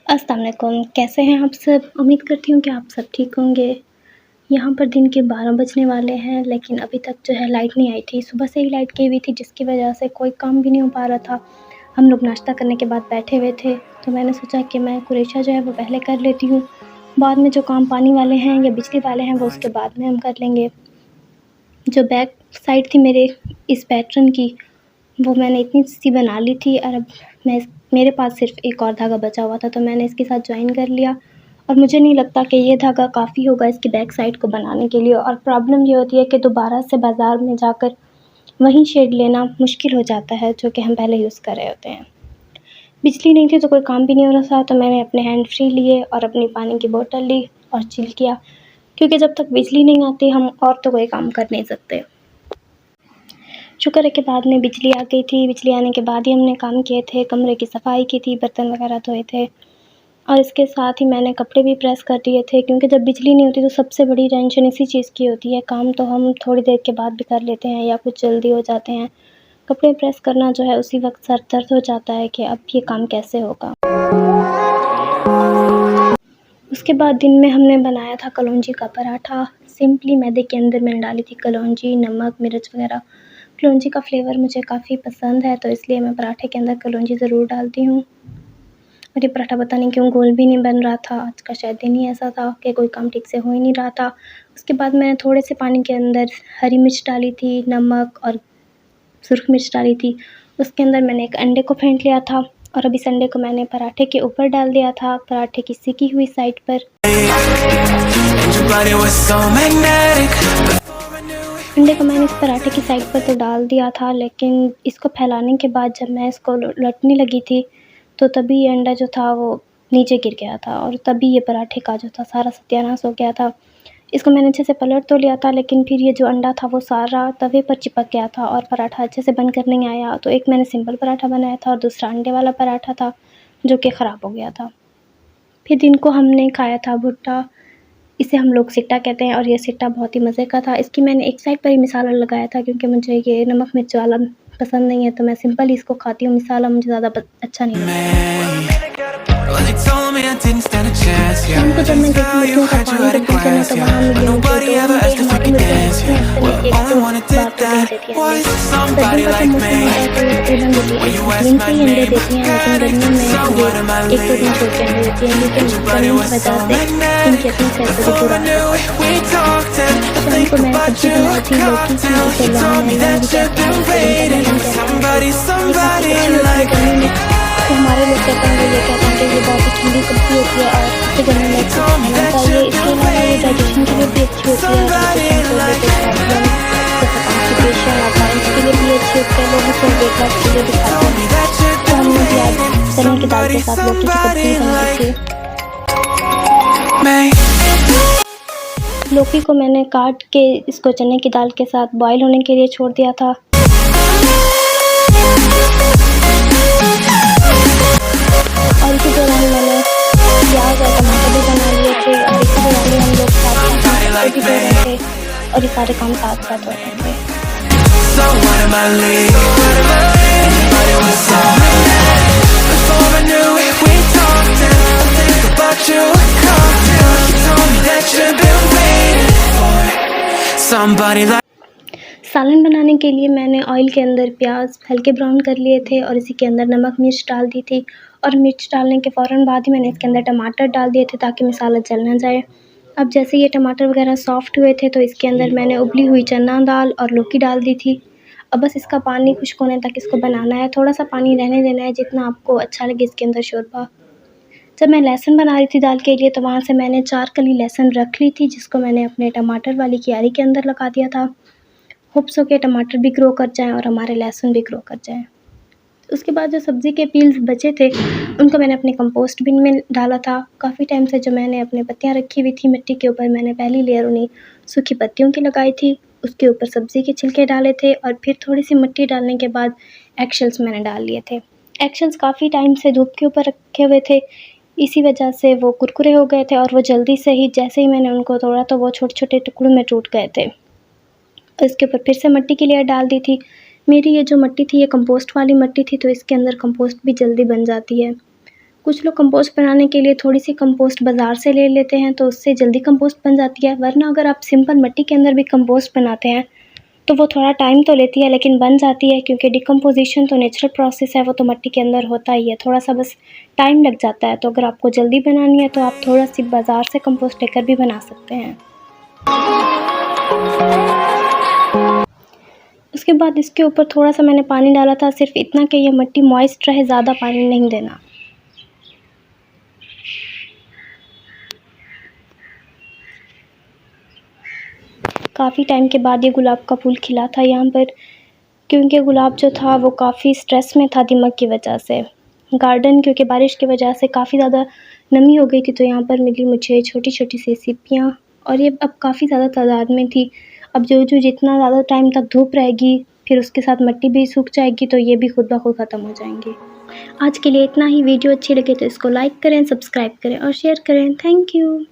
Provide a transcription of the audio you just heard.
अस्सलाम वालेकुम, कैसे हैं आप सब? उम्मीद करती हूँ कि आप सब ठीक होंगे। यहाँ पर दिन के 12 बजने वाले हैं, लेकिन अभी तक जो है लाइट नहीं आई थी। सुबह से ही लाइट गई हुई थी, जिसकी वजह से कोई काम भी नहीं हो पा रहा था। हम लोग नाश्ता करने के बाद बैठे हुए थे, तो मैंने सोचा कि मैं कुरेशा जो है वो पहले कर लेती हूँ। बाद में जो काम पानी वाले हैं या बिजली वाले हैं, वो उसके बाद में हम कर लेंगे। जो बैक साइड थी मेरे इस पैटर्न की, वो मैंने इतनी सी बना ली थी और अब मेरे पास सिर्फ़ एक और धागा बचा हुआ था, तो मैंने इसके साथ जॉइन कर लिया। और मुझे नहीं लगता कि ये धागा काफ़ी होगा इसकी बैक साइड को बनाने के लिए। और प्रॉब्लम ये होती है कि दोबारा से बाज़ार में जाकर वही शेड लेना मुश्किल हो जाता है, जो कि हम पहले यूज़ कर रहे होते हैं। बिजली नहीं थी तो कोई काम भी नहीं हो रहा था, तो मैंने अपने हैंड फ्री लिए और अपनी पानी की बोतल ली और चिल किया, क्योंकि जब तक बिजली नहीं आती हम और तो कोई काम कर नहीं सकते। शुक्र है कि बाद में बिजली आ गई थी। बिजली आने के बाद ही हमने काम किए थे, कमरे की सफाई की थी, बर्तन वगैरह धोए थे और इसके साथ ही मैंने कपड़े भी प्रेस कर दिए थे, क्योंकि जब बिजली नहीं होती तो सबसे बड़ी टेंशन इसी चीज़ की होती है। काम तो हम थोड़ी देर के बाद भी कर लेते हैं या कुछ जल्दी हो जाते हैं। कपड़े प्रेस करना जो है उसी वक्त सर दर्द हो जाता है कि अब ये काम कैसे होगा। उसके बाद दिन में हमने बनाया था कलौंजी का पराठा। सिंपली मैदे के अंदर मैंने डाली थी कलौंजी, नमक, मिर्च वगैरह। कलौंजी का फ्लेवर मुझे काफ़ी पसंद है, तो इसलिए मैं पराठे के अंदर कलौंजी ज़रूर डालती हूँ। और ये पराठा पता नहीं क्यों गोल भी नहीं बन रहा था। आज का शायद दिन ही ऐसा था कि कोई काम ठीक से हो ही नहीं रहा था। उसके बाद मैंने थोड़े से पानी के अंदर हरी मिर्च डाली थी, नमक और सुर्ख मिर्च डाली थी। उसके अंदर मैंने एक अंडे को फेंट लिया था और अब इस अंडे को मैंने पराठे के ऊपर डाल दिया था, पराठे की सिकी हुई साइड पर। अंडे को मैंने इस पराठे की साइड पर तो डाल दिया था, लेकिन इसको फैलाने के बाद जब मैं इसको लौटने लगी थी, तो तभी ये अंडा जो था वो नीचे गिर गया था और तभी ये पराठे का जो था सारा सत्यानाश हो गया था। इसको मैंने अच्छे से पलट तो लिया था, लेकिन फिर ये जो अंडा था वो सारा तवे पर चिपक गया था और पराठा अच्छे से बनकर नहीं आया। तो एक मैंने सिंपल पराठा बनाया था और दूसरा अंडे वाला पराठा था, जो कि ख़राब हो गया था। फिर दिन को हमने खाया था भुट्टा। इसे हम लोग सिट्टा कहते हैं और ये सिट्टा बहुत ही मज़े का था। इसकी मैंने एक साइड पर ही मसाला लगाया था, क्योंकि मुझे ये नमक मिर्च वाला पसंद नहीं है, तो मैं सिंपल ही इसको खाती हूँ। मसाला मुझे ज़्यादा अच्छा नहीं लगता। शाम को जब मैं गई थी मुर्गियों का पानी को फिल करने, तो वहाँ मिली मुझे 2 अंडे। हमारी मुर्गियाँ हफ्ते में 1-2 बार तो नहीं देती हैं अंडे। सर्दियों का जो मौसम होता है तो ये तकरीबन दिन से ही अंडे देती हैं, लेकिन गर्मियों में ये 1-2 दिन छोड़ के अंडे देती हैं, लेकिन गर्मियों की वजह से इनकी अपनी सेहत पर भी बुरा असर पड़ता है। शाम को मैं सब्ज़ी बनाई थी लौकी की, इसे लौंग मैंने भी कहते हैं, गर्मी में तो हमारे लोग कहते हैं, ये कहते हैं कि ये बहुत ही ठंडी सब्ज़ी होती है और इसे गर्मी में अच्छे से खाना चाहिए। इसके अलावा ये डाइजेशन के लिए भी अच्छी होती है, डाइजेशन को रिलेटेड प्रॉब्लम जैसे कॉन्स्टिपेशन या गाइस के लिए भी अच्छी होती है। लोग इसे वेट लॉस के लिए भी खाते हैं। तो हमने भी आज चने की दाल के साथ लौकी की सब्ज़ी बनाई थी। लौकी को मैंने काट के इसको चने की दाल के साथ बॉयल होने के लिए छोड़ दिया था। और इसी दौरान मैंने प्याज और टमाटर भी बना लिए थे और इसी दौरान हम लोग साथ भी धो रहे थे और ये सारे काम साथ साथ हो रहे थे। सालन बनाने के लिए मैंने ऑयल के अंदर प्याज हल्के ब्राउन कर लिए थे और इसी के अंदर नमक मिर्च डाल दी थी और मिर्च डालने के फ़ौरन बाद ही मैंने इसके अंदर टमाटर डाल दिए थे, ताकि मसाला जल ना जाए। अब जैसे ये टमाटर वगैरह सॉफ्ट हुए थे, तो इसके अंदर मैंने उबली हुई चना दाल और लौकी डाल दी थी। अब बस इसका पानी खुश्क होने तक इसको बनाना है, थोड़ा सा पानी रहने देना है जितना आपको अच्छा लगे इसके अंदर शोरबा। जब मैं लहसुन बना रही थी दाल के लिए, तो वहाँ से मैंने 4 कली लहसुन रख ली थी, जिसको मैंने अपने टमाटर वाली क्यारी के अंदर लगा दिया था। होप्स हो के टमाटर भी ग्रो कर जाएँ और हमारे लहसुन भी ग्रो कर जाएँ। उसके बाद जो सब्ज़ी के पील्स बचे थे, उनको मैंने अपने कंपोस्ट बिन में डाला था। काफ़ी टाइम से जो मैंने अपनी पत्तियाँ रखी हुई थी मिट्टी के ऊपर, मैंने पहली लेयर उन्हीं सूखी पत्तियों की लगाई थी। उसके ऊपर सब्ज़ी के छिलके डाले थे और फिर थोड़ी-सी मिट्टी डालने के बाद एगशेल्स मैंने डाल लिए थे। एगशेल्स काफ़ी टाइम से धूप के ऊपर रखे हुए थे, इसी वजह से वो कुरकुरे हो गए थे और वो जल्दी से ही जैसे ही मैंने उनको तोड़ा तो वो छोटे-छोटे टुकड़ों में टूट गए थे। इसके ऊपर फिर से मिट्टी की लेयर डाल दी थी। मेरी ये जो मिट्टी थी ये कंपोस्ट वाली मिट्टी थी, तो इसके अंदर कंपोस्ट भी जल्दी बन जाती है। कुछ लोग कंपोस्ट बनाने के लिए थोड़ी सी कंपोस्ट बाज़ार से ले लेते हैं, तो उससे जल्दी कंपोस्ट बन जाती है। वरना अगर आप सिंपल मिट्टी के अंदर भी कंपोस्ट बनाते हैं तो वो थोड़ा टाइम तो लेती है लेकिन बन जाती है, क्योंकि डिकम्पोज़िशन तो नेचुरल प्रोसेस है, वो तो मिट्टी के अंदर होता ही है, थोड़ा-सा बस टाइम लग जाता है। तो अगर आपको जल्दी बनानी है तो आप थोड़ा-सी बाज़ार से कंपोस्ट लेकर भी बना सकते हैं। उसके बाद इसके ऊपर थोड़ा-सा मैंने पानी डाला था, सिर्फ़ इतना कि ये मिट्टी मॉइस्ट रहे, ज़्यादा पानी नहीं देना। काफ़ी टाइम के बाद ये गुलाब का फूल खिला था यहाँ पर, क्योंकि गुलाब जो था वो काफ़ी स्ट्रेस में था दीमक की वजह से। गार्डन क्योंकि बारिश की वजह से काफ़ी ज़्यादा नमी हो गई थी, तो यहाँ पर मिली मुझे छोटी-छोटी सी सिप्पियाँ, और ये अब काफ़ी ज़्यादा तादाद में थी। अब जो जितना ज़्यादा टाइम तक धूप रहेगी, फिर उसके साथ मिट्टी भी सूख जाएगी, तो ये भी खुद ब खुद ख़त्म हो जाएंगे। आज के लिए इतना ही। वीडियो अच्छी लगे तो इसको लाइक करें, सब्सक्राइब करें और शेयर करें। Thank you.